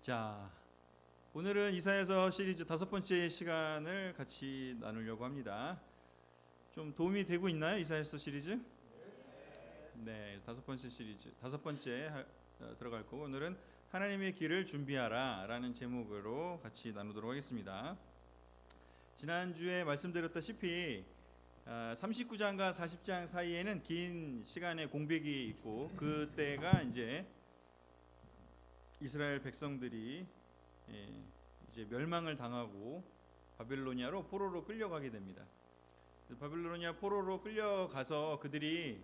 자, 오늘은 이사야서 시리즈 5번째 시간을 같이 나누려고 합니다. 좀 도움이 되고 있나요? 이사야서 시리즈? 네, 5번째 시리즈, 5번째 들어갈 거고, 오늘은 하나님의 길을 준비하라 라는 제목으로 같이 나누도록 하겠습니다. 지난주에 말씀드렸다시피 39장과 40장 사이에는 긴 시간의 공백이 있고, 그때가 이제 이스라엘 백성들이 이제 멸망을 당하고 바벨로니아로 포로로 끌려가게 됩니다. 바벨로니아 포로로 끌려가서 그들이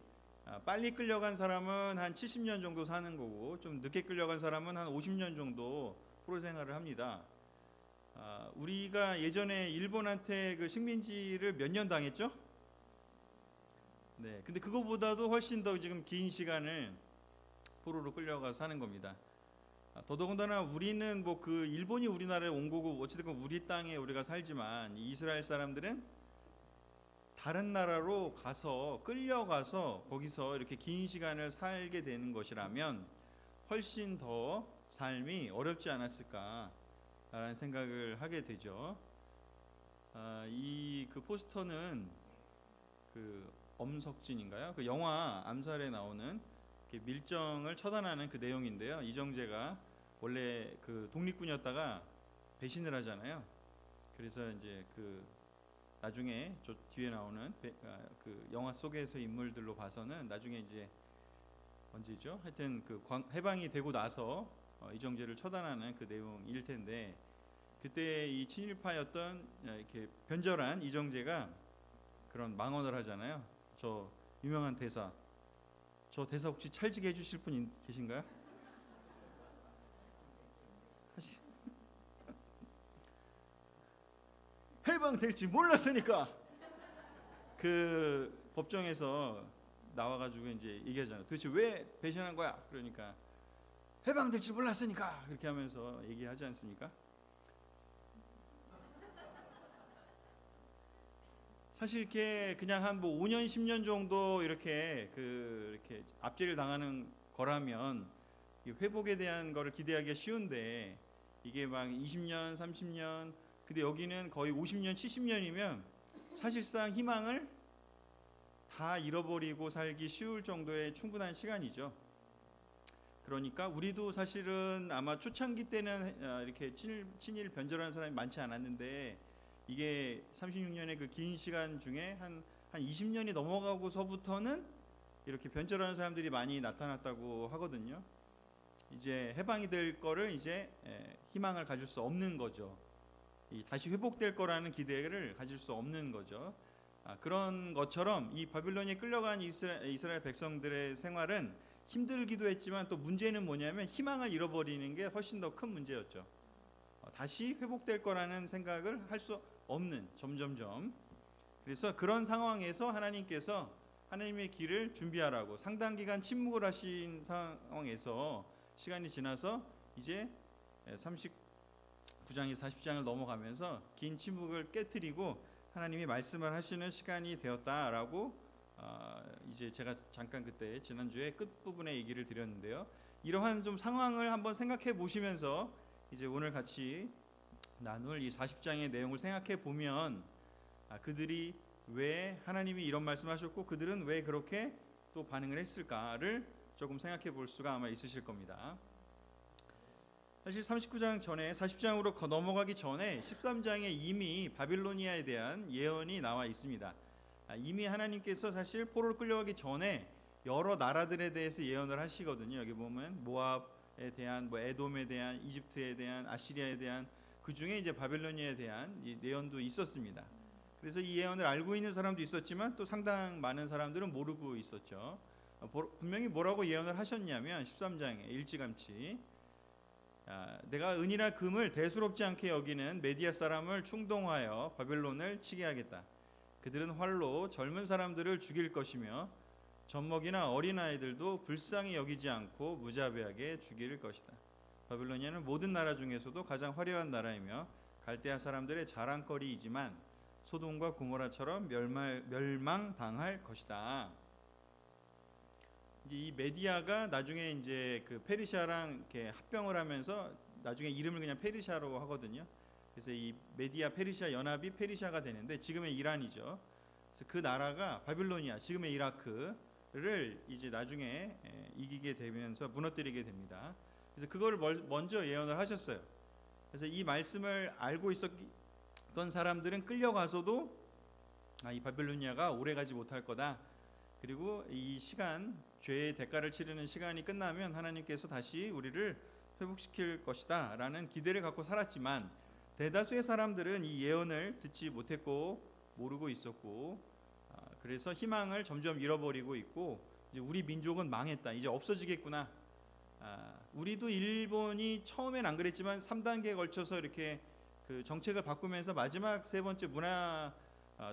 빨리 끌려간 사람은 한 70년 정도 사는 거고, 좀 늦게 끌려간 사람은 한 50년 정도 포로 생활을 합니다. 우리가 예전에 일본한테 그 식민지를 몇 년 당했죠? 네, 근데 그거보다도 훨씬 더 지금 긴 시간을 포로로 끌려가 사는 겁니다. 더더군다나 우리는 뭐 그 일본이 우리나라에 온 거고 어찌됐건 우리 땅에 우리가 살지만, 이스라엘 사람들은 다른 나라로 가서 끌려가서 거기서 이렇게 긴 시간을 살게 되는 것이라면 훨씬 더 삶이 어렵지 않았을까라는 생각을 하게 되죠. 이 그 포스터는 그 엄석진인가요? 그 영화 암살에 나오는 밀정을 처단하는 그 내용인데요. 이정재가 원래 그 독립군이었다가 배신을 하잖아요. 그래서 이제 그 나중에 저 뒤에 나오는 그 영화 속에서 인물들로 봐서는 나중에 이제 언제죠? 하여튼 그 해방이 되고 나서 이정재를 처단하는 그 내용일 텐데, 그때 이 친일파였던 이렇게 변절한 이정재가 그런 망언을 하잖아요. 저 유명한 대사. 저 대사 혹시 찰지게 해주실 분 계신가요? 해방될지 몰랐으니까. 그 법정에서 나와가지고 이제 얘기하잖아요. 도대체 왜 배신한 거야? 그러니까 해방될지 몰랐으니까, 그렇게 하면서 얘기하지 않습니까? 사실 이렇게 그냥 한 뭐 5년 10년 정도 이렇게 이렇게 압제를 당하는 거라면 회복에 대한 거를 기대하기가 쉬운데, 이게 막 20년 30년, 근데 여기는 거의 50년 70년이면 사실상 희망을 다 잃어버리고 살기 쉬울 정도의 충분한 시간이죠. 그러니까 우리도 사실은 아마 초창기 때는 이렇게 친일 변절하는 사람이 많지 않았는데, 이게 36년의 그 긴 시간 중에 한 20년이 넘어가고서부터는 이렇게 변절하는 사람들이 많이 나타났다고 하거든요. 이제 해방이 될 거를 이제 희망을 가질 수 없는 거죠. 다시 회복될 거라는 기대를 가질 수 없는 거죠. 그런 것처럼 이 바빌론에 끌려간 이스라엘 백성들의 생활은 힘들기도 했지만, 또 문제는 뭐냐면 희망을 잃어버리는 게 훨씬 더 큰 문제였죠. 다시 회복될 거라는 생각을 할 수 없는, 점점점. 그래서 그런 상황에서 하나님께서 하나님의 길을 준비하라고 상당 기간 침묵을 하신 상황에서 시간이 지나서 이제 39장이 40장을 넘어가면서 긴 침묵을 깨뜨리고 하나님이 말씀을 하시는 시간이 되었다라고 이제 제가 잠깐 그때 지난주에 끝부분에 얘기를 드렸는데요. 이러한 좀 상황을 한번 생각해 보시면서 이제 오늘 같이 나눌 이 40장의 내용을 생각해 보면, 그들이 왜 하나님이 이런 말씀하셨고 그들은 왜 그렇게 또 반응을 했을까를 조금 생각해 볼 수가 아마 있으실 겁니다. 사실 39장 전에 40장으로 넘어가기 전에 13장에 이미 바빌로니아에 대한 예언이 나와 있습니다. 이미 하나님께서 사실 포로로 끌려가기 전에 여러 나라들에 대해서 예언을 하시거든요. 여기 보면 모압에 대한, 뭐 에돔에 대한, 이집트에 대한, 아시리아에 대한, 그 중에 이제 바빌로니아에 대한 이 예언도 있었습니다. 그래서 이 예언을 알고 있는 사람도 있었지만 또 상당 많은 사람들은 모르고 있었죠. 분명히 뭐라고 예언을 하셨냐면 13장에 일찌감치 내가 은이나 금을 대수롭지 않게 여기는 메디아 사람을 충동하여 바벨론을 치게 하겠다. 그들은 활로 젊은 사람들을 죽일 것이며 젖먹이나 어린아이들도 불쌍히 여기지 않고 무자비하게 죽일 것이다. 바빌로니아는 모든 나라 중에서도 가장 화려한 나라이며 갈대아 사람들의 자랑거리이지만 소돔과 고모라처럼 멸망당할 것이다. 이 메디아가 나중에 이제 그 페르시아랑 이렇게 합병을 하면서 나중에 이름을 그냥 페르시아로 하거든요. 그래서 이 메디아 페르시아 연합이 페르시아가 되는데 지금의 이란이죠. 그래서 그 나라가 바빌로니아, 지금의 이라크를 이제 나중에 이기게 되면서 무너뜨리게 됩니다. 그래서 그걸 먼저 예언을 하셨어요. 그래서 이 말씀을 알고 있었던 사람들은 끌려가서도 이 바빌로니아가 오래가지 못할 거다. 그리고 이 시간, 죄의 대가를 치르는 시간이 끝나면 하나님께서 다시 우리를 회복시킬 것이다 라는 기대를 갖고 살았지만, 대다수의 사람들은 이 예언을 듣지 못했고 모르고 있었고, 그래서 희망을 점점 잃어버리고 있고, 이제 우리 민족은 망했다, 이제 없어지겠구나. 우리도 일본이 처음엔 안 그랬지만 3단계에 걸쳐서 이렇게 그 정책을 바꾸면서 마지막 세 번째 문화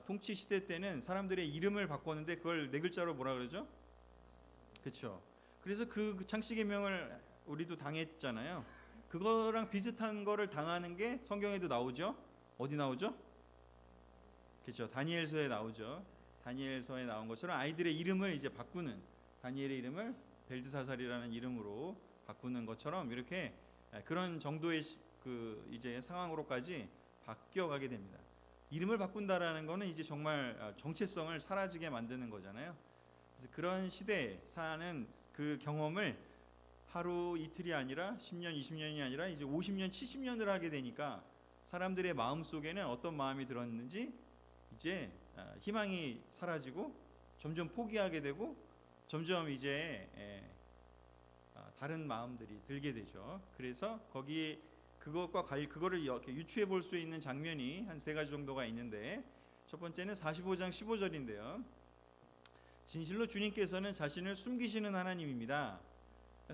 통치 시대 때는 사람들의 이름을 바꿨는데 그걸 네 글자로 뭐라 그러죠? 그렇죠. 그래서 그 창씨개명을 우리도 당했잖아요. 그거랑 비슷한 거를 당하는 게 성경에도 나오죠. 어디 나오죠? 그렇죠. 다니엘서에 나오죠. 다니엘서에 나온 것처럼 아이들의 이름을 이제 바꾸는, 다니엘의 이름을 벨드사살이라는 이름으로 바꾸는 것처럼 이렇게 그런 정도의 그 이제 상황으로까지 바뀌어가게 됩니다. 이름을 바꾼다라는 거는 이제 정말 정체성을 사라지게 만드는 거잖아요. 그래서 그런 시대에 사는 그 경험을 하루 이틀이 아니라 10년, 20년이 아니라 이제 50년, 70년을 하게 되니까 사람들의 마음 속에는 어떤 마음이 들었는지 이제 희망이 사라지고 점점 포기하게 되고 점점 이제 다른 마음들이 들게 되죠. 그래서 거기 그거를 이렇게 유추해 볼 수 있는 장면이 한 세 가지 정도가 있는데, 첫 번째는 45장 15절인데요. 진실로 주님께서는 자신을 숨기시는 하나님입니다.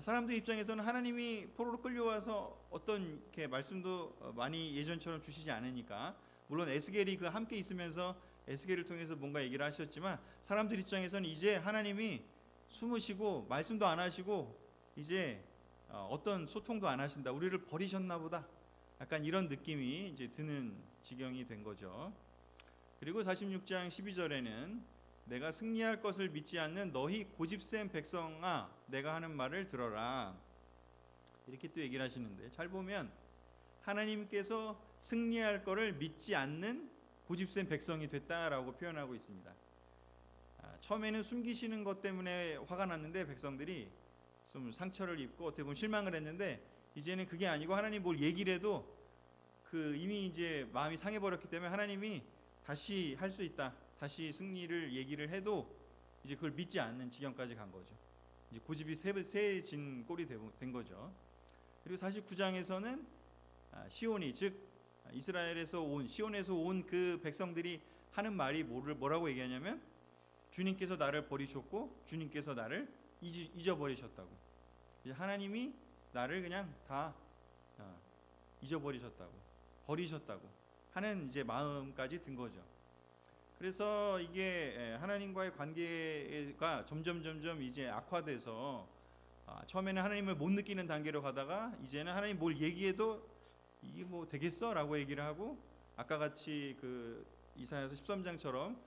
사람들 입장에서는 하나님이 포로로 끌려와서 어떤 이렇게 말씀도 많이 예전처럼 주시지 않으니까, 물론 에스겔이 그 함께 있으면서 에스겔을 통해서 뭔가 얘기를 하셨지만 사람들 입장에서는 이제 하나님이 숨으시고 말씀도 안 하시고 이제 어떤 소통도 안 하신다, 우리를 버리셨나 보다, 약간 이런 느낌이 이제 드는 지경이 된 거죠. 그리고 46장 12절에는 내가 승리할 것을 믿지 않는 너희 고집센 백성아, 내가 하는 말을 들어라, 이렇게 또 얘기를 하시는데, 잘 보면 하나님께서 승리할 것을 믿지 않는 고집센 백성이 됐다라고 표현하고 있습니다. 처음에는 숨기시는 것 때문에 화가 났는데 백성들이 좀 상처를 입고 어떻게 보면 실망을 했는데, 이제는 그게 아니고 하나님 뭘 얘기를 해도 그 이미 이제 마음이 상해버렸기 때문에 하나님이 다시 할 수 있다, 다시 승리를 얘기를 해도 이제 그걸 믿지 않는 지경까지 간 거죠. 이제 고집이 세진 꼴이 된 거죠. 그리고 49장에서는 시온이, 즉 이스라엘에서 온, 시온에서 온 그 백성들이 하는 말이 뭐라고 얘기하냐면, 주님께서 나를 버리셨고 주님께서 나를 잊어버리셨다고. 하나님이 나를 그냥 다 잊어버리셨다고, 버리셨다고 하는 이제 마음까지 든 거죠. 그래서 이게 하나님과의 관계가 점점 이제 악화돼서 처음에는 하나님을 못 느끼는 단계로 가다가 이제는 하나님 뭘 얘기해도 이게 뭐 되겠어라고 얘기를 하고, 아까 같이 그 이사야서 13장처럼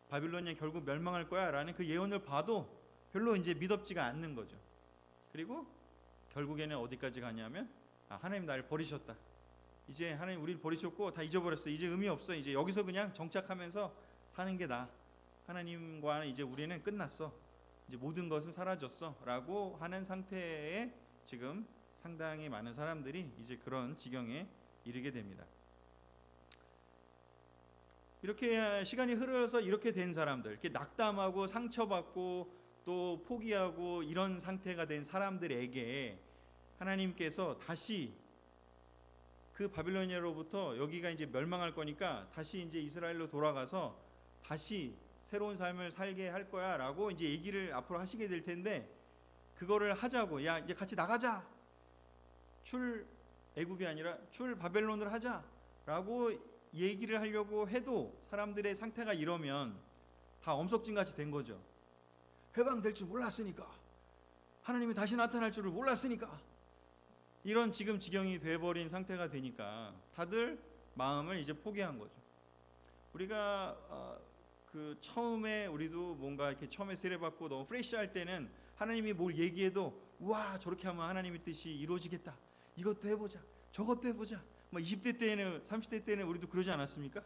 바빌론이 결국 멸망할 거야라는 그 예언을 봐도 별로 이제 믿업지가 않는 거죠. 그리고 결국에는 어디까지 가냐면 하나님 나를 버리셨다, 이제 하나님 우리를 버리셨고 다 잊어버렸어, 이제 의미 없어, 이제 여기서 그냥 정착하면서 사는 게 나아, 하나님과는 이제 우리는 끝났어, 이제 모든 것은 사라졌어 라고 하는 상태에 지금 상당히 많은 사람들이 이제 그런 지경에 이르게 됩니다. 이렇게 시간이 흐르면서 이렇게 된 사람들, 이렇게 낙담하고 상처받고 또 포기하고 이런 상태가 된 사람들에게 하나님께서 다시 그 바빌로니아로부터, 여기가 이제 멸망할 거니까 다시 이제 이스라엘로 돌아가서 다시 새로운 삶을 살게 할 거야라고 이제 얘기를 앞으로 하시게 될 텐데, 그거를 하자고, 야 이제 같이 나가자, 출 애굽이 아니라 출 바벨론을 하자라고 얘기를 하려고 해도 사람들의 상태가 이러면 다 엄석진같이 된 거죠. 해방될 줄 몰랐으니까, 하나님이 다시 나타날 줄을 몰랐으니까, 이런 지금 지경이 돼버린 상태가 되니까 다들 마음을 이제 포기한 거죠. 우리가 그 처음에 우리도 뭔가 이렇게 처음에 세례받고 너무 프레시할 때는 하나님이 뭘 얘기해도 우와 저렇게 하면 하나님의 뜻이 이루어지겠다, 이것도 해보자, 저것도 해보자. 뭐 20대 때는 30대 때는 우리도 그러지 않았습니까?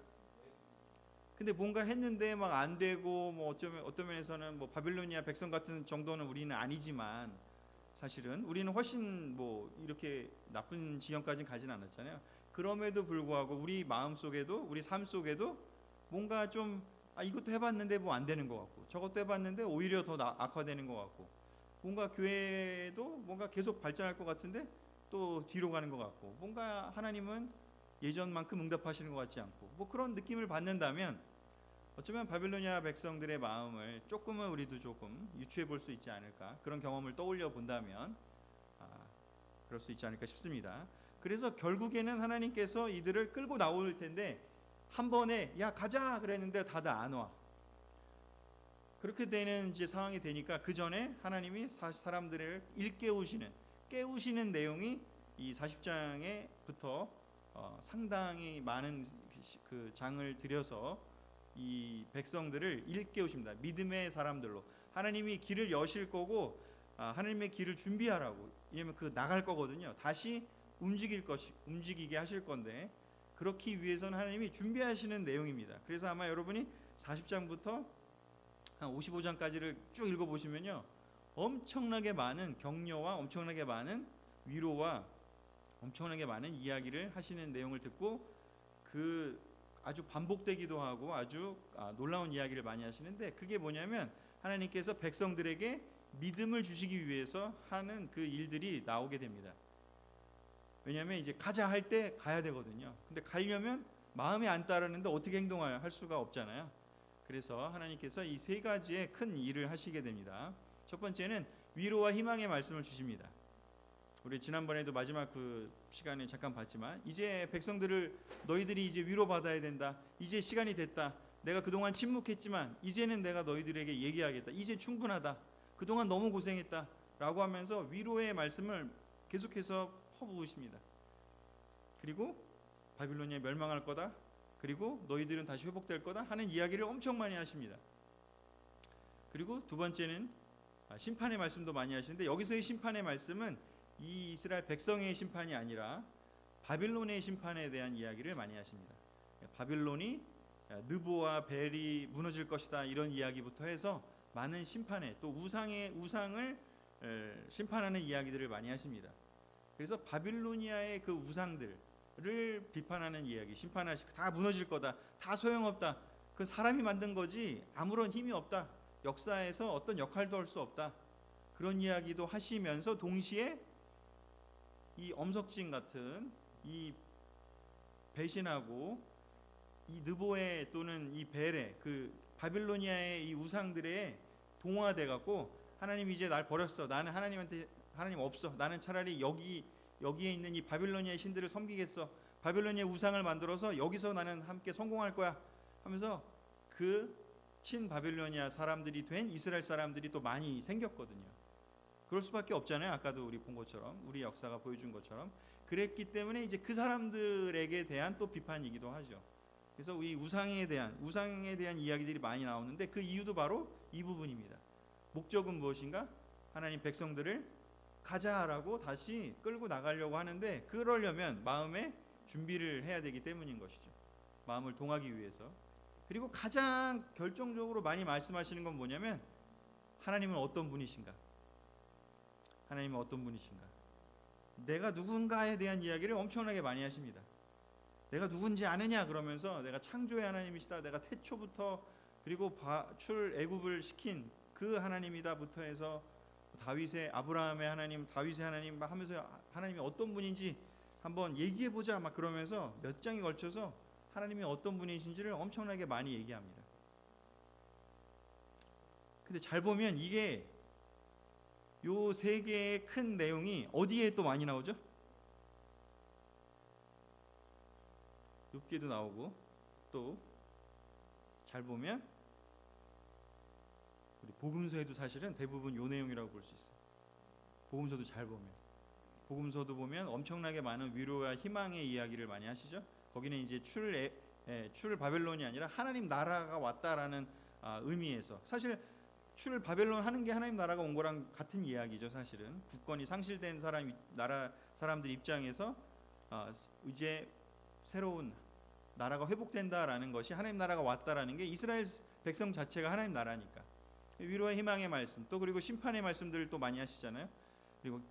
근데 뭔가 했는데 막 안 되고 뭐 어쩌면 어떤 면에서는 뭐 바빌로니아 백성 같은 정도는 우리는 아니지만 사실은 우리는 훨씬 뭐 이렇게 나쁜 지형까지는 가진 않았잖아요. 그럼에도 불구하고 우리 마음 속에도 우리 삶 속에도 뭔가 좀 이것도 해봤는데 뭐 안 되는 것 같고 저것도 해봤는데 오히려 더 악화되는 것 같고 뭔가 교회도 뭔가 계속 발전할 것 같은데 또 뒤로 가는 것 같고 뭔가 하나님은 예전만큼 응답하시는 것 같지 않고 뭐 그런 느낌을 받는다면 어쩌면 바빌로니아 백성들의 마음을 조금은 우리도 조금 유추해 볼 수 있지 않을까 그런 경험을 떠올려 본다면 그럴 수 있지 않을까 싶습니다. 그래서 결국에는 하나님께서 이들을 끌고 나올 텐데 한 번에 야 가자 그랬는데 다들 안 와. 그렇게 되는 이제 상황이 되니까 그 전에 하나님이 사람들을 깨우시는 내용이 이 40장에부터 상당히 많은 그 장을 들여서 이 백성들을 일깨우십니다. 믿음의 사람들로 하나님이 길을 여실 거고 하나님의 길을 준비하라고. 왜냐면 그 나갈 거거든요. 다시 움직이게 하실 건데 그렇기 위해서는 하나님이 준비하시는 내용입니다. 그래서 아마 여러분이 40장부터 한 55장까지를 쭉 읽어보시면요, 엄청나게 많은 격려와 엄청나게 많은 위로와 엄청나게 많은 이야기를 하시는 내용을 듣고 그 아주 반복되기도 하고 아주 놀라운 이야기를 많이 하시는데 그게 뭐냐면 하나님께서 백성들에게 믿음을 주시기 위해서 하는 그 일들이 나오게 됩니다. 왜냐하면 이제 가자 할 때 가야 되거든요. 근데 가려면 마음이 안 따르는데 어떻게 할 수가 없잖아요. 그래서 하나님께서 이 세 가지의 큰 일을 하시게 됩니다. 첫 번째는 위로와 희망의 말씀을 주십니다. 우리 지난번에도 마지막 그 시간에 잠깐 봤지만 이제 백성들을 너희들이 이제 위로받아야 된다. 이제 시간이 됐다. 내가 그동안 침묵했지만 이제는 내가 너희들에게 얘기하겠다. 이제 충분하다. 그동안 너무 고생했다. 라고 하면서 위로의 말씀을 계속해서 퍼부으십니다. 그리고 바빌로니아 멸망할 거다. 그리고 너희들은 다시 회복될 거다 하는 이야기를 엄청 많이 하십니다. 그리고 두 번째는 심판의 말씀도 많이 하시는데 여기서의 심판의 말씀은 이 이스라엘 백성의 심판이 아니라 바빌론의 심판에 대한 이야기를 많이 하십니다. 바빌론이 느보와 벨이 무너질 것이다 이런 이야기부터 해서 많은 심판의 또 우상을 심판하는 이야기들을 많이 하십니다. 그래서 바빌로니아의 그 우상들을 비판하는 이야기, 다 무너질 거다, 다 소용없다, 그 사람이 만든 거지 아무런 힘이 없다, 역사에서 어떤 역할도 할 수 없다, 그런 이야기도 하시면서 동시에 이 엄석진 같은 이 배신하고 이 느보의 또는 이 벨의 그 바빌로니아의 이 우상들의 동화돼 갖고 하나님 이제 날 버렸어, 나는 하나님 없어, 나는 차라리 여기에 있는 이 바빌로니아의 신들을 섬기겠어, 바빌로니아의 우상을 만들어서 여기서 나는 함께 성공할 거야 하면서 그 친바빌로니아 사람들이 된 이스라엘 사람들이 또 많이 생겼거든요. 그럴 수밖에 없잖아요. 아까도 우리 본 것처럼, 우리 역사가 보여준 것처럼. 그랬기 때문에 이제 그 사람들에게 대한 또 비판이기도 하죠. 그래서 이 우상에 대한 이야기들이 많이 나오는데 그 이유도 바로 이 부분입니다. 목적은 무엇인가? 하나님 백성들을 가자라고 다시 끌고 나가려고 하는데 그러려면 마음에 준비를 해야 되기 때문인 것이죠. 마음을 동하기 위해서. 그리고 가장 결정적으로 많이 말씀하시는 건 뭐냐면 하나님은 어떤 분이신가? 하나님은 어떤 분이신가? 내가 누군가에 대한 이야기를 엄청나게 많이 하십니다. 내가 누군지 아느냐 그러면서 내가 창조의 하나님이시다, 내가 태초부터 그리고 출애굽을 시킨 그 하나님이다부터 해서 아브라함의 하나님, 다윗의 하나님 하면서 하나님이 어떤 분인지 한번 얘기해 보자 막 그러면서 몇 장에 걸쳐서 하나님이 어떤 분이신지를 엄청나게 많이 얘기합니다. 근데 잘 보면 이게 요 세 개의 큰 내용이 어디에 또 많이 나오죠? 욥기에도 나오고 또 잘 보면 우리 복음서에도 사실은 대부분 요 내용이라고 볼 수 있어요. 복음서도 잘 보면, 복음서도 보면 엄청나게 많은 위로와 희망의 이야기를 많이 하시죠. 거기는 이제 출 바벨론이 아니라 하나님 나라가 왔다라는 의미에서, 사실 출 바벨론 하는 게 하나님 나라가 온 거랑 같은 이야기죠. 사실은 국권이 상실된 사람들 입장에서 이제 새로운 나라가 회복된다라는 것이, 하나님 나라가 왔다라는 게 이스라엘 백성 자체가 하나님 나라니까. 위로의 희망의 말씀, 또 그리고 심판의 말씀들을 또 많이 하시잖아요.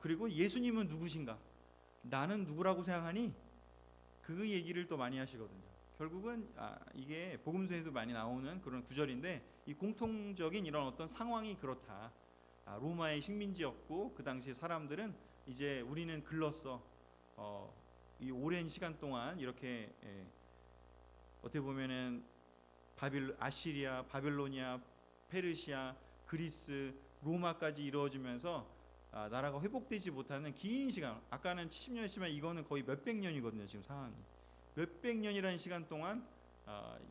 그리고 예수님은 누구신가? 나는 누구라고 생각하니? 그 얘기를 또 많이 하시거든요. 결국은 이게 복음서에도 많이 나오는 그런 구절인데, 이 공통적인 이런 어떤 상황이 그렇다. 로마의 식민지였고 그 당시 사람들은 이제 우리는 글렀어. 이 오랜 시간 동안 이렇게 어떻게 보면은 아시리아, 바빌로니아, 페르시아, 그리스, 로마까지 이루어지면서 나라가 회복되지 못하는 긴 시간, 아까는 70년이지만 이거는 거의 몇백 년이거든요. 지금 상황이 몇백 년이라는 시간 동안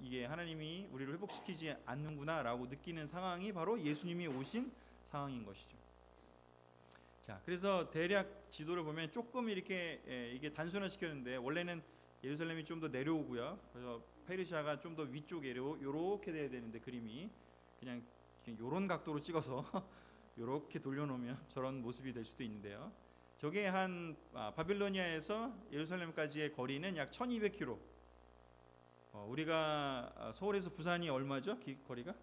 이게 하나님이 우리를 회복시키지 않는구나라고 느끼는 상황이 바로 예수님이 오신 상황인 것이죠. 자, 그래서 대략 지도를 보면 조금 이렇게 이게 단순화시켰는데, 원래는 예루살렘이 좀 더 내려오고요. 그래서 페르시아가 좀 더 위쪽에 이렇게 돼야 되는데, 그림이 그냥 이런 각도로 찍어서 이렇게 돌려놓으면 저런 모습이 될 수도 있는데요. 저게 한 바빌로니아에서 예루살렘까지의 거리는 약 1200km. 우리가 서울에서 부산이 얼마죠? 거리가?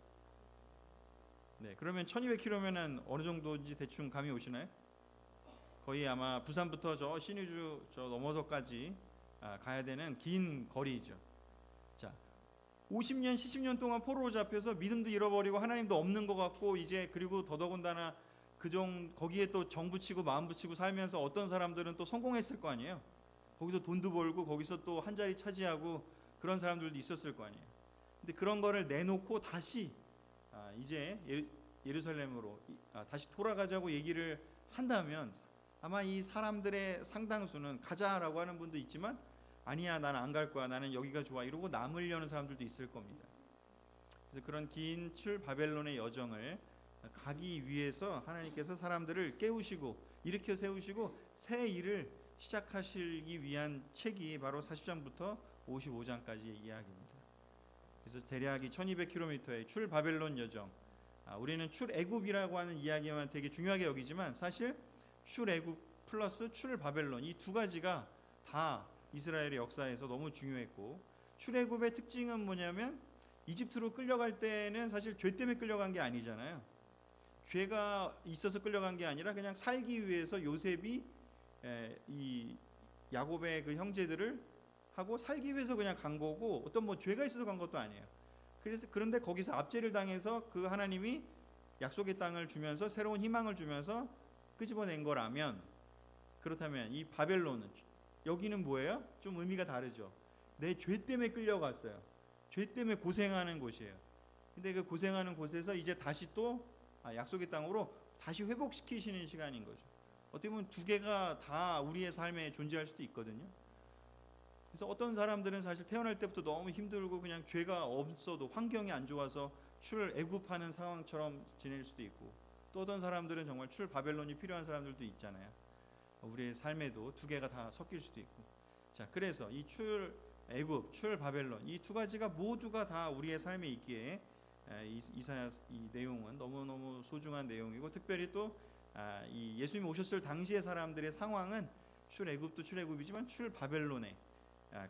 네, 그러면 1200km면은 어느 정도인지 대충 감이 오시나요? 거의 아마 부산부터 저 신의주 저 넘어서까지 가야 되는 긴 거리죠. 자, 50년, 70년 동안 포로로 잡혀서 믿음도 잃어버리고 하나님도 없는 것 같고, 이제 그리고 더더군다나 거기에 또 정 붙이고 마음 붙이고 살면서 어떤 사람들은 또 성공했을 거 아니에요. 거기서 돈도 벌고 거기서 또 한 자리 차지하고 그런 사람들도 있었을 거 아니에요. 근데 그런 거를 내놓고 다시 이제 예루살렘으로 다시 돌아가자고 얘기를 한다면, 아마 이 사람들의 상당수는 가자라고 하는 분도 있지만, 아니야, 나는 안 갈 거야, 나는 여기가 좋아, 이러고 남으려는 사람들도 있을 겁니다. 그래서 그런 긴 바벨론의 여정을 가기 위해서 하나님께서 사람들을 깨우시고 일으켜 세우시고 새 일을 시작하시기 위한 책이 바로 40장부터 55장까지의 이야기입니다. 그래서 대략 이 1200km의 바벨론 여정, 우리는 출애굽이라고 하는 이야기만 되게 중요하게 여기지만, 사실 출애굽 플러스 바벨론, 이 두 가지가 다 이스라엘의 역사에서 너무 중요했고, 출애굽의 특징은 뭐냐면 이집트로 끌려갈 때는 사실 죄 때문에 끌려간 게 아니잖아요. 죄가 있어서 끌려간 게 아니라 그냥 살기 위해서 요셉이 이 야곱의 그 형제들을 하고 살기 위해서 그냥 간 거고, 어떤 뭐 죄가 있어서 간 것도 아니에요. 그런데 거기서 압제를 당해서 그 하나님이 약속의 땅을 주면서 새로운 희망을 주면서 끄집어낸 거라면, 그렇다면 이 바벨론은, 여기는 뭐예요? 좀 의미가 다르죠. 내 죄 때문에 끌려갔어요. 죄 때문에 고생하는 곳이에요. 근데 그 고생하는 곳에서 이제 다시 또 약속의 땅으로 다시 회복시키시는 시간인 거죠. 어떻게 보면 두 개가 다 우리의 삶에 존재할 수도 있거든요. 그래서 어떤 사람들은 사실 태어날 때부터 너무 힘들고 그냥 죄가 없어도 환경이 안 좋아서 출애굽하는 상황처럼 지낼 수도 있고, 또 어떤 사람들은 정말 바벨론이 필요한 사람들도 있잖아요. 우리의 삶에도 두 개가 다 섞일 수도 있고. 자, 그래서 이 출애굽, 바벨론, 이 두 가지가 모두가 다 우리의 삶에 있기에 이사야 이 내용은 너무너무 소중한 내용이고, 특별히 또 이 예수님이 오셨을 당시의 사람들의 상황은 출애굽도 출애굽이지만 바벨론의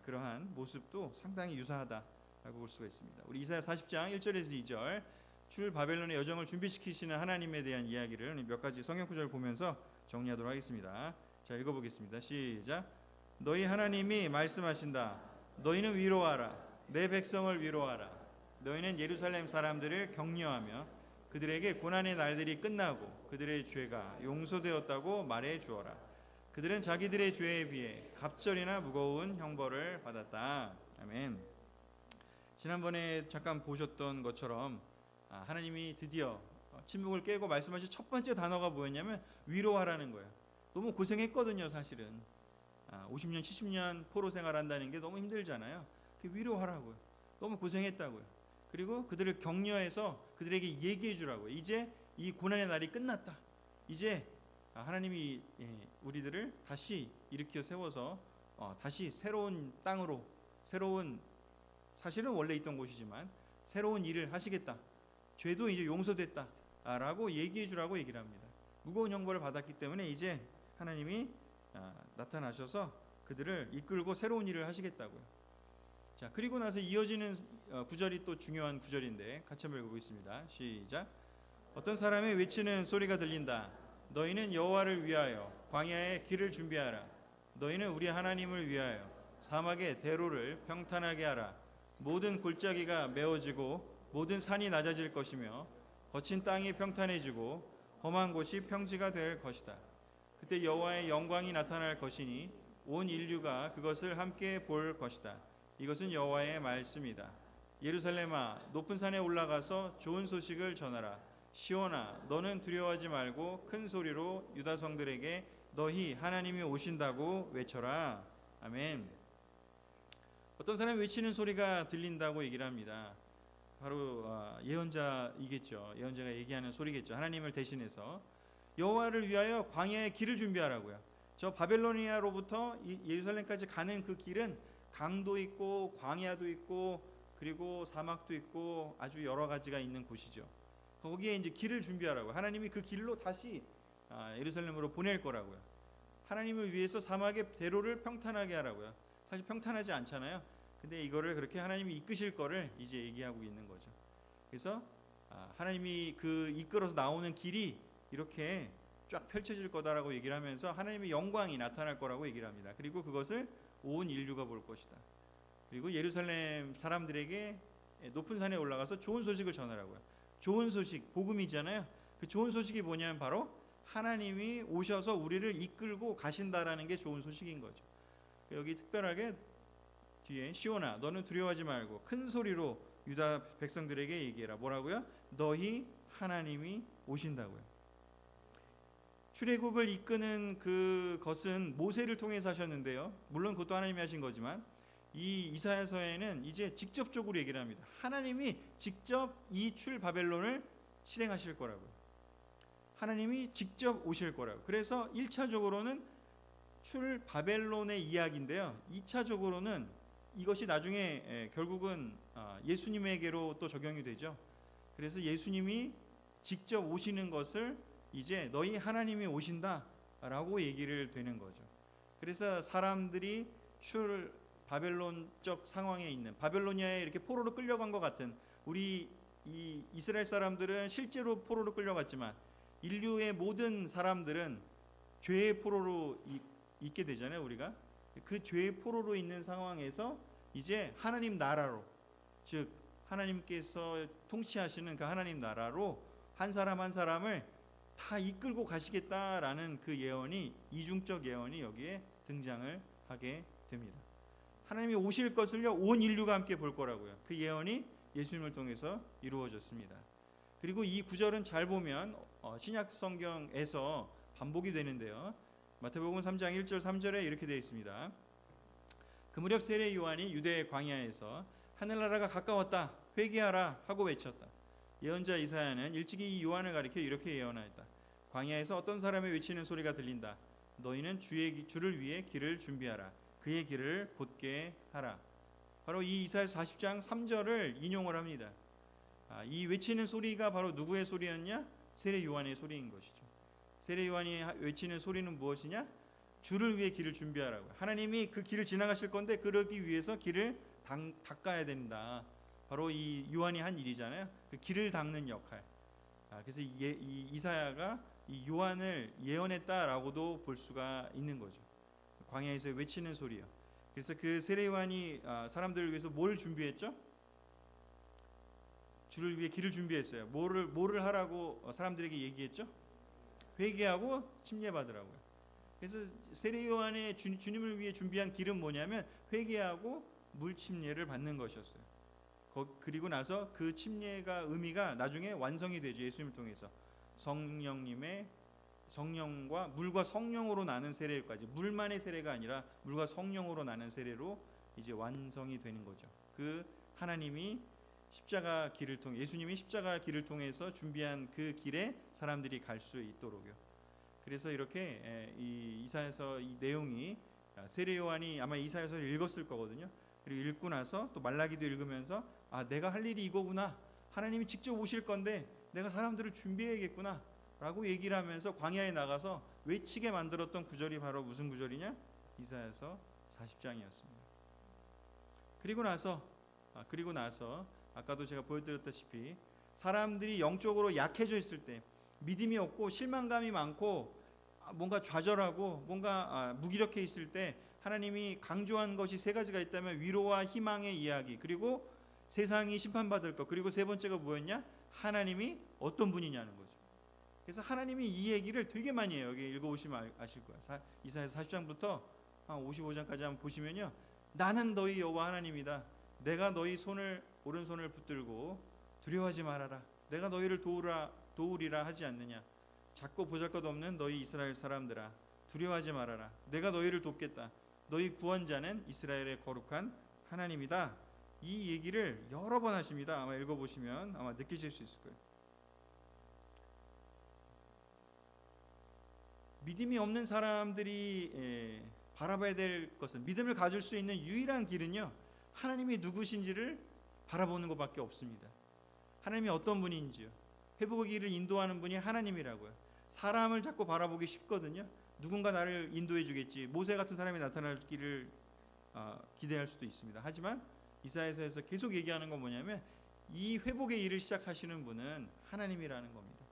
그러한 모습도 상당히 유사하다라고 볼 수가 있습니다. 우리 이사야 40장 1절에서 2절 바벨론의 여정을 준비시키시는 하나님에 대한 이야기를 몇 가지 성경 구절을 보면서 정리하도록 하겠습니다. 자, 읽어보겠습니다. 시작. 너희 하나님이 말씀하신다. 너희는 위로하라. 내 백성을 위로하라. 너희는 예루살렘 사람들을 격려하며 그들에게 고난의 날들이 끝나고 그들의 죄가 용서되었다고 말해 주어라. 그들은 자기들의 죄에 비해 갑절이나 무거운 형벌을 받았다. 아멘. 지난번에 잠깐 보셨던 것처럼 하나님이 드디어 침묵을 깨고 말씀하신 첫 번째 단어가 뭐였냐면 위로하라는 거예요. 너무 고생했거든요, 사실은. 50년, 70년 포로 생활한다는 게 너무 힘들잖아요. 그 위로하라고요. 너무 고생했다고요. 그리고 그들을 격려해서 그들에게 얘기해 주라고요. 이제 이 고난의 날이 끝났다. 이제 하나님이 우리들을 다시 일으켜 세워서 다시 새로운 땅으로, 사실은 원래 있던 곳이지만 새로운 일을 하시겠다. 죄도 이제 용서됐다 라고 얘기해 주라고 얘기를 합니다. 무거운 형벌을 받았기 때문에 이제 하나님이 나타나셔서 그들을 이끌고 새로운 일을 하시겠다고요. 자, 그리고 나서 이어지는 구절이 또 중요한 구절인데 같이 한번 읽어보겠습니다. 시작. 어떤 사람의 외치는 소리가 들린다. 너희는 여호와를 위하여 광야에 길을 준비하라. 너희는 우리 하나님을 위하여 사막의 대로를 평탄하게 하라. 모든 골짜기가 메워지고 모든 산이 낮아질 것이며 거친 땅이 평탄해지고 험한 곳이 평지가 될 것이다. 그때 여호와의 영광이 나타날 것이니 온 인류가 그것을 함께 볼 것이다. 이것은 여호와의 말씀이다. 예루살렘아, 높은 산에 올라가서 좋은 소식을 전하라. 시온아, 너는 두려워하지 말고 큰 소리로 유다 성들에게 너희 하나님이 오신다고 외쳐라. 아멘. 어떤 사람이 외치는 소리가 들린다고 얘기를 합니다. 바로 예언자이겠죠. 예언자가 얘기하는 소리겠죠. 하나님을 대신해서 여호와를 위하여 광야의 길을 준비하라고요. 저 바벨로니아로부터 예루살렘까지 가는 그 길은 강도 있고 광야도 있고 그리고 사막도 있고 아주 여러 가지가 있는 곳이죠. 거기에 이제 길을 준비하라고. 하나님이 그 길로 다시 예루살렘으로 보낼 거라고요. 하나님을 위해서 사막의 대로를 평탄하게 하라고요. 사실 평탄하지 않잖아요. 근데 이거를 그렇게 하나님이 이끄실 거를 이제 얘기하고 있는 거죠. 그래서 하나님이 그 이끌어서 나오는 길이 이렇게 쫙 펼쳐질 거다라고 얘기를 하면서 하나님의 영광이 나타날 거라고 얘기를 합니다. 그리고 그것을 온 인류가 볼 것이다. 그리고 예루살렘 사람들에게 높은 산에 올라가서 좋은 소식을 전하라고요. 좋은 소식, 복음이잖아요. 그 좋은 소식이 뭐냐면 바로 하나님이 오셔서 우리를 이끌고 가신다라는 게 좋은 소식인 거죠. 여기 특별하게 뒤에 시온아, 너는 두려워하지 말고 큰 소리로 유다 백성들에게 얘기해라. 뭐라고요? 너희 하나님이 오신다고요. 출애굽을 이끄는 그것은 모세를 통해서 하셨는데요. 물론 그것도 하나님이 하신 거지만 이 이사야서에는 이제 직접적으로 얘기를 합니다. 하나님이 직접 이 출 바벨론을 실행하실 거라고요. 하나님이 직접 오실 거라고. 그래서 1차적으로는 출 바벨론의 이야기인데요. 2차적으로는 이것이 나중에 결국은 예수님에게로 또 적용이 되죠. 그래서 예수님이 직접 오시는 것을 이제 너희 하나님이 오신다라고 얘기를 되는 거죠. 그래서 사람들이 출 바벨론적 상황에 있는 바벨로니아에 이렇게 포로로 끌려간 것 같은 우리 이 이스라엘 사람들은 실제로 포로로 끌려갔지만 인류의 모든 사람들은 죄의 포로로 있게 되잖아요. 우리가 그 죄의 포로로 있는 상황에서 이제 하나님 나라로, 즉 하나님께서 통치하시는 그 하나님 나라로 한 사람 한 사람을 다 이끌고 가시겠다라는 그 예언이, 이중적 예언이 여기에 등장을 하게 됩니다. 하나님이 오실 것을요 온 인류가 함께 볼 거라고요. 그 예언이 예수님을 통해서 이루어졌습니다. 그리고 이 구절은 잘 보면 신약 성경에서 반복이 되는데요. 마태복음 3장 1절 3절에 이렇게 되어 있습니다. 그 무렵 세례 요한이 유대 광야에서 하늘나라가 가까웠다 회개하라 하고 외쳤다. 예언자 이사야는 일찍이 이 요한을 가리켜 이렇게 예언하였다. 광야에서 어떤 사람의 외치는 소리가 들린다. 너희는 주를 위해 길을 준비하라. 그의 길을 곧게 하라. 바로 이 이사야서 40장 3절을 인용을 합니다. 이 외치는 소리가 바로 누구의 소리였냐? 세례 요한의 소리인 것이죠. 세례 요한이 외치는 소리는 무엇이냐? 주를 위해 길을 준비하라고. 하나님이 그 길을 지나가실 건데 그러기 위해서 길을 닦아야 된다. 바로 이 요한이 한 일이잖아요. 그 길을 닦는 역할. 그래서 이 이사야가 이 요한을 예언했다라고도 볼 수가 있는 거죠. 광야에서 외치는 소리요. 그래서 그 세례 요한이 사람들을 위해서 뭘 준비했죠? 주를 위해 길을 준비했어요. 뭐를 하라고 사람들에게 얘기했죠? 회개하고 침례 받으라고요. 그래서 세례 요한의 주님을 위해 준비한 길은 뭐냐면 회개하고 물 침례를 받는 것이었어요. 그리고 나서 그 침례가 의미가 나중에 완성이 되죠. 예수님을 통해서 성령과 물과 성령으로 나는 세례까지, 물만의 세례가 아니라 물과 성령으로 나는 세례로 이제 완성이 되는 거죠. 그 하나님이 십자가 길을 통해, 예수님이 십자가 길을 통해서 준비한 그 길에 사람들이 갈 수 있도록요. 그래서 이렇게 이 이사야서 이 내용이 세례 요한이 아마 이사야서를 읽었을 거거든요. 그리고 읽고 나서 또 말라기도 읽으면서 내가 할 일이 이거구나. 하나님이 직접 오실 건데 내가 사람들을 준비해야겠구나 라고 얘기를 하면서 광야에 나가서 외치게 만들었던 구절이 바로 무슨 구절이냐? 이사야서 40장이었습니다. 그리고 나서 아까도 제가 보여드렸다시피 사람들이 영적으로 약해져 있을 때, 믿음이 없고 실망감이 많고 뭔가 좌절하고 뭔가 무기력해 있을 때 하나님이 강조한 것이 세 가지가 있다면 위로와 희망의 이야기, 그리고 세상이 심판받을 것, 그리고 세 번째가 뭐였냐? 하나님이 어떤 분이냐는 거죠. 그래서 하나님이 이 얘기를 되게 많이 해요. 여기 읽어보시면 아실 거예요. 이사야서 40장부터 한 55장까지 한번 보시면요, 나는 너희 여호와 하나님이다. 내가 너희 오른손을 붙들고 두려워하지 말아라. 내가 너희를 도우리라 하지 않느냐. 작고 보잘것없는 너희 이스라엘 사람들아, 두려워하지 말아라. 내가 너희를 돕겠다. 너희 구원자는 이스라엘의 거룩한 하나님이다. 이 얘기를 여러 번 하십니다. 아마 읽어보시면 아마 느끼실 수 있을 거예요. 믿음이 없는 사람들이 바라봐야 될 것은, 믿음을 가질 수 있는 유일한 길은요, 하나님이 누구신지를 바라보는 것밖에 없습니다. 하나님이 어떤 분인지요. 회복의 길을 인도하는 분이 하나님이라고요. 사람을 자꾸 바라보기 쉽거든요. 누군가 나를 인도해 주겠지, 모세 같은 사람이 나타날 길을 기대할 수도 있습니다. 하지만 이사야서에서 계속 얘기하는 건 뭐냐면, 이 회복의 일을 시작하시는 분은 하나님이라는 겁니다.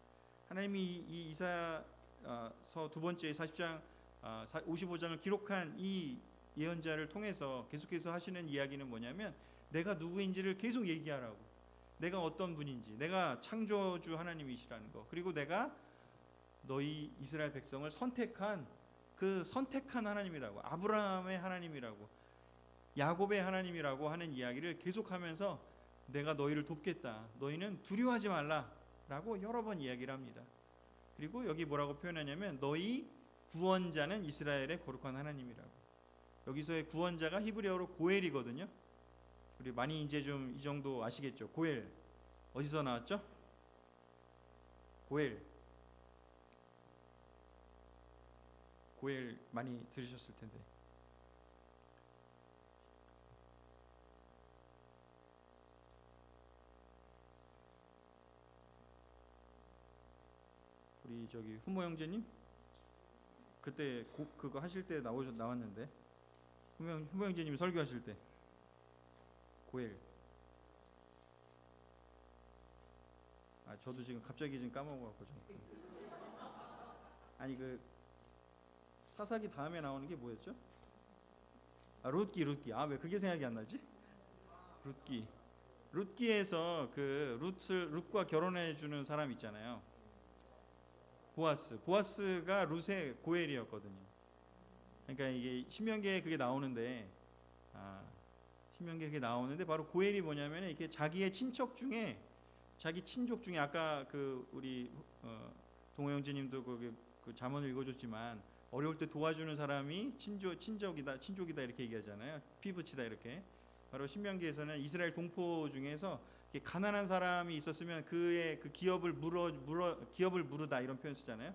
하나님이 이 이사야서 두 번째 40장 55장을 기록한 이 예언자를 통해서 계속해서 하시는 이야기는 뭐냐면, 내가 누구인지를 계속 얘기하라고. 내가 어떤 분인지, 내가 창조주 하나님이시라는 거, 그리고 내가 너희 이스라엘 백성을 선택한 하나님이라고, 아브라함의 하나님이라고, 야곱의 하나님이라고 하는 이야기를 계속하면서 내가 너희를 돕겠다, 너희는 두려워하지 말라라고 여러 번 이야기를 합니다. 그리고 여기 뭐라고 표현하냐면, 너희 구원자는 이스라엘의 거룩한 하나님이라고. 여기서의 구원자가 히브리어로 고엘이거든요. 우리 많이 이제 좀 이 정도 아시겠죠? 고엘 어디서 나왔죠? 고엘 많이 들으셨을 텐데, 우리 저기 후모 형제님 그때 그거 하실 때 나왔는데, 후모 형제님이 설교하실 때 고엘. 저도 지금 갑자기 까먹어갖고 아니 그 사사기 다음에 나오는 게 뭐였죠? 룻기. 왜 그게 생각이 안 나지? 룻기에서 그 룻과 결혼해 주는 사람 있잖아요. 보아스가 룻의 고엘이었거든요. 그러니까 이게 신명기에 그게 나오는데, 바로 고엘이 뭐냐면, 이게 자기의 친족 중에 아까 그 우리 동호 형제님도 그 잠언을 읽어줬지만, 어려울 때 도와주는 사람이 친족이다 이렇게 얘기하잖아요. 피부치다 이렇게. 바로 신명기에서는 이스라엘 동포 중에서 가난한 사람이 있었으면 그의 그 기업을 무르다 이런 표현 쓰잖아요.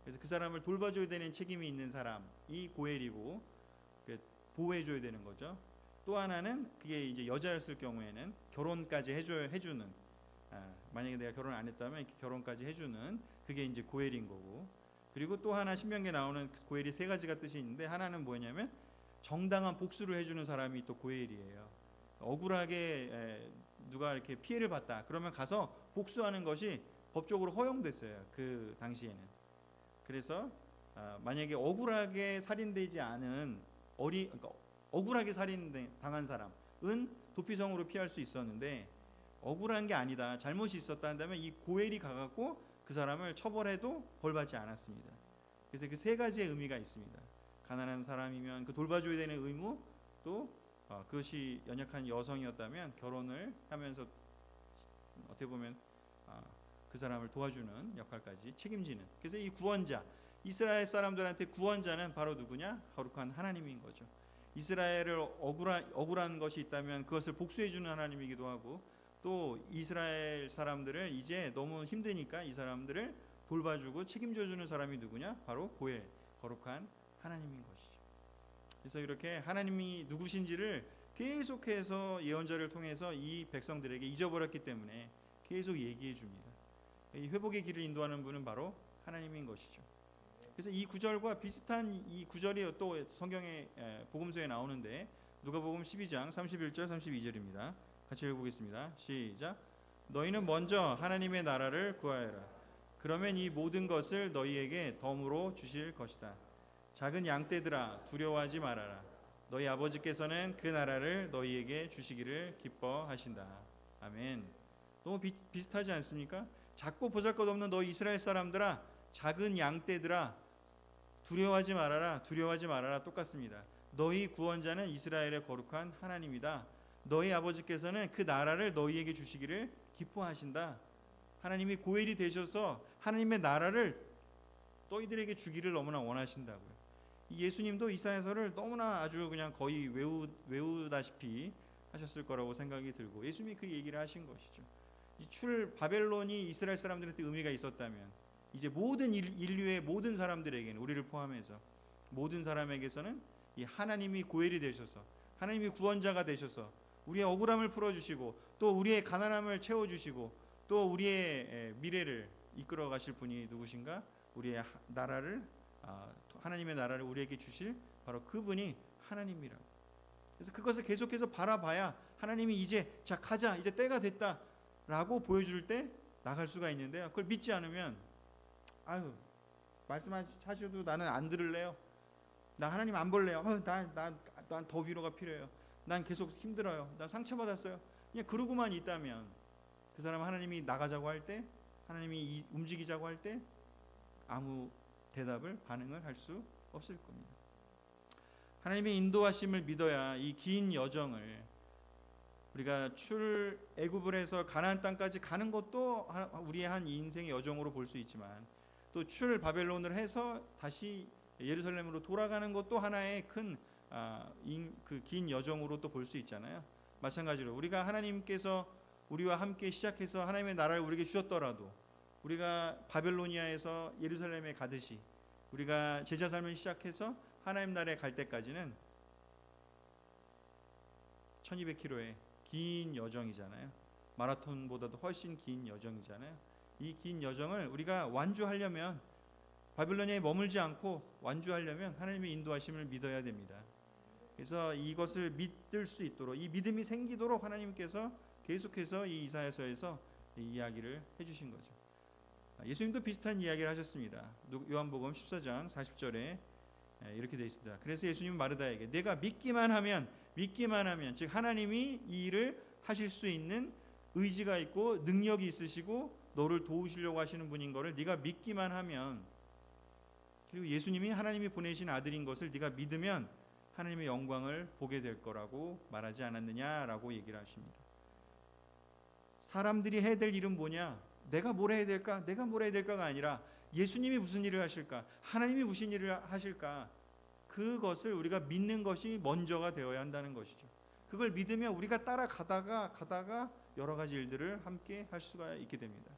그래서 그 사람을 돌봐줘야 되는 책임이 있는 사람이 고엘이고, 보호해줘야 되는 거죠. 또 하나는 그게 이제 여자였을 경우에는 결혼까지 해주는, 만약에 내가 결혼 안 했다면 결혼까지 해주는, 그게 이제 고엘인 거고. 그리고 또 하나 신명기에 나오는 고엘이 세 가지가 뜻이 있는데, 하나는 뭐냐면 정당한 복수를 해주는 사람이 또 고엘이에요. 억울하게 누가 이렇게 피해를 봤다 그러면 가서 복수하는 것이 법적으로 허용됐어요, 그 당시에는. 그래서 만약에 억울하게 살인되지 않은 그러니까 억울하게 살인당한 사람은 도피성으로 피할 수 있었는데, 억울한 게 아니다, 잘못이 있었다 한다면 이 고엘이 가갖고 그 사람을 처벌해도 벌받지 않았습니다. 그래서 그 세 가지의 의미가 있습니다. 가난한 사람이면 그 돌봐줘야 되는 의무, 또 그것이 연약한 여성이었다면 결혼을 하면서 어떻게 보면 그 사람을 도와주는 역할까지 책임지는. 그래서 이 구원자, 이스라엘 사람들한테 구원자는 바로 누구냐? 거룩한 하나님인 거죠. 이스라엘을 억울한 것이 있다면 그것을 복수해주는 하나님이기도 하고, 또 이스라엘 사람들을 이제 너무 힘드니까 이 사람들을 돌봐주고 책임져주는 사람이 누구냐? 바로 고엘, 거룩한 하나님인 것이죠. 그래서 이렇게 하나님이 누구신지를 계속해서 예언자를 통해서 이 백성들에게 잊어버렸기 때문에 계속 얘기해 줍니다. 이 회복의 길을 인도하는 분은 바로 하나님인 것이죠. 그래서 이 구절과 비슷한 이 구절이 또 성경의 복음서에 나오는데 누가복음 12장 31절 32절입니다. 같이 읽어보겠습니다. 시작. 너희는 먼저 하나님의 나라를 구하여라. 그러면 이 모든 것을 너희에게 덤으로 주실 것이다. 작은 양떼들아 두려워하지 말아라. 너희 아버지께서는 그 나라를 너희에게 주시기를 기뻐하신다. 아멘. 너무 비슷하지 않습니까? 작고 보잘것없는 너희 이스라엘 사람들아, 작은 양떼들아 두려워하지 말아라. 두려워하지 말아라. 똑같습니다. 너희 구원자는 이스라엘의 거룩한 하나님이다. 너희 아버지께서는 그 나라를 너희에게 주시기를 기뻐하신다. 하나님이 고엘이 되셔서 하나님의 나라를 너희들에게 주기를 너무나 원하신다고요. 예수님도 이사야서를 너무나 아주 그냥 거의 외우다시피 하셨을 거라고 생각이 들고 예수님이 그 얘기를 하신 것이죠. 이 바벨론이 이스라엘 사람들한테 의미가 있었다면 이제 모든 인류의 모든 사람들에게는 우리를 포함해서 모든 사람에게서는 이 하나님이 고엘이 되셔서 하나님이 구원자가 되셔서 우리의 억울함을 풀어주시고 또 우리의 가난함을 채워주시고 또 우리의 미래를 이끌어 가실 분이 누구신가? 우리의 나라를 하나님의 나라를 우리에게 주실 바로 그분이 하나님이라고. 그래서 그것을 계속해서 바라봐야 하나님이 이제 자 가자 이제 때가 됐다라고 보여줄 때 나갈 수가 있는데요. 그걸 믿지 않으면 아유 말씀하셔도 나는 안 들을래요. 나 하나님 안 볼래요. 난 더 위로가 필요해요. 난 계속 힘들어요. 난 상처받았어요. 그냥 그러고만 있다면 그 사람 하나님이 나가자고 할 때 하나님이 움직이자고 할 때 아무 반응을 할 수 없을 겁니다. 하나님의 인도하심을 믿어야 이 긴 여정을 우리가 출애굽을 해서 가나안 땅까지 가는 것도 우리의 한 인생의 여정으로 볼 수 있지만 또 바벨론을 해서 다시 예루살렘으로 돌아가는 것도 하나의 큰 그 긴 여정으로 또 볼 수 있잖아요. 마찬가지로 우리가 하나님께서 우리와 함께 시작해서 하나님의 나라를 우리에게 주셨더라도 우리가 바벨로니아에서 예루살렘에 가듯이 우리가 제자 삶을 시작해서 하나님 나라에 갈 때까지는 1200km의 긴 여정이잖아요. 마라톤보다도 훨씬 긴 여정이잖아요. 이 긴 여정을 우리가 완주하려면 바벨로니아에 머물지 않고 완주하려면 하나님의 인도하심을 믿어야 됩니다. 그래서 이것을 믿을 수 있도록 이 믿음이 생기도록 하나님께서 계속해서 이 이사야서에서 이 이야기를 해주신 거죠. 예수님도 비슷한 이야기를 하셨습니다. 요한복음 14장 40절에 이렇게 되어 있습니다. 그래서 예수님은 마르다에게 내가 믿기만 하면 즉 하나님이 이 일을 하실 수 있는 의지가 있고 능력이 있으시고 너를 도우시려고 하시는 분인 것을 네가 믿기만 하면 그리고 예수님이 하나님이 보내신 아들인 것을 네가 믿으면 하나님의 영광을 보게 될 거라고 말하지 않았느냐라고 얘기를 하십니다. 사람들이 해야 될 일은 뭐냐? 내가 뭘 해야 될까? 내가 뭘 해야 될까가 아니라 예수님이 무슨 일을 하실까? 하나님이 무슨 일을 하실까? 그것을 우리가 믿는 것이 먼저가 되어야 한다는 것이죠. 그걸 믿으면 우리가 따라가다가 여러 가지 일들을 함께 할 수가 있게 됩니다.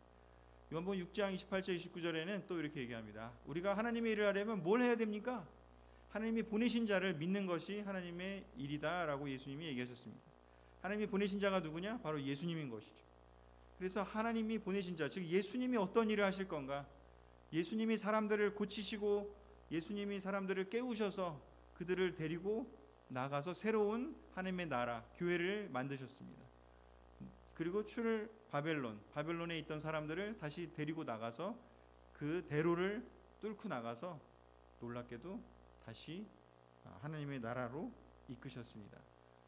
요한복음 6장 28절 29절에는 또 이렇게 얘기합니다. 우리가 하나님의 일을 하려면 뭘 해야 됩니까? 하나님이 보내신 자를 믿는 것이 하나님의 일이다라고 예수님이 얘기하셨습니다. 하나님이 보내신 자가 누구냐? 바로 예수님인 것이죠. 그래서 하나님이 보내신 자, 즉 예수님이 어떤 일을 하실 건가? 예수님이 사람들을 고치시고 예수님이 사람들을 깨우셔서 그들을 데리고 나가서 새로운 하나님의 나라, 교회를 만드셨습니다. 그리고 바벨론에 있던 사람들을 다시 데리고 나가서 그 대로를 뚫고 나가서 놀랍게도 다시 하나님의 나라로 이끄셨습니다.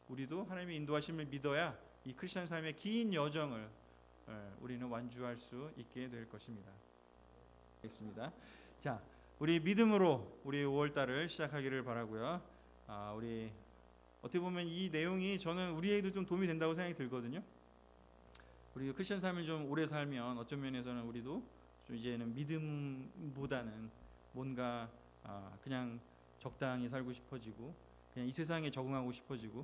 우리도 하나님의 인도하심을 믿어야 이 크리스천 삶의 긴 여정을 우리는 완주할 수 있게 될 것입니다. 알겠습니다. 자, 우리 믿음으로 우리 5월달을 시작하기를 바라고요. 우리 어떻게 보면 이 내용이 저는 우리에게도 좀 도움이 된다고 생각이 들거든요. 우리 크리스천 삶을 좀 오래 살면 어떤 면에서는 우리도 좀 이제는 믿음보다는 뭔가 그냥 적당히 살고 싶어지고 그냥 이 세상에 적응하고 싶어지고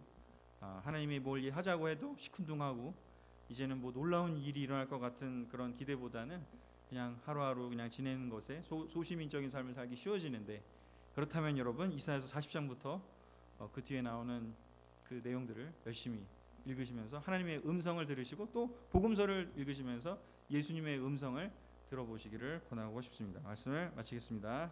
하나님이 뭘 하자고 해도 시큰둥하고 이제는 뭐 놀라운 일이 일어날 것 같은 그런 기대보다는 그냥 하루하루 그냥 지내는 것에 소시민적인 삶을 살기 쉬워지는데 그렇다면 여러분 이사야서 40장부터 그 뒤에 나오는 그 내용들을 열심히 읽으시면서 하나님의 음성을 들으시고 또 복음서를 읽으시면서 예수님의 음성을 들어보시기를 권하고 싶습니다. 말씀을 마치겠습니다.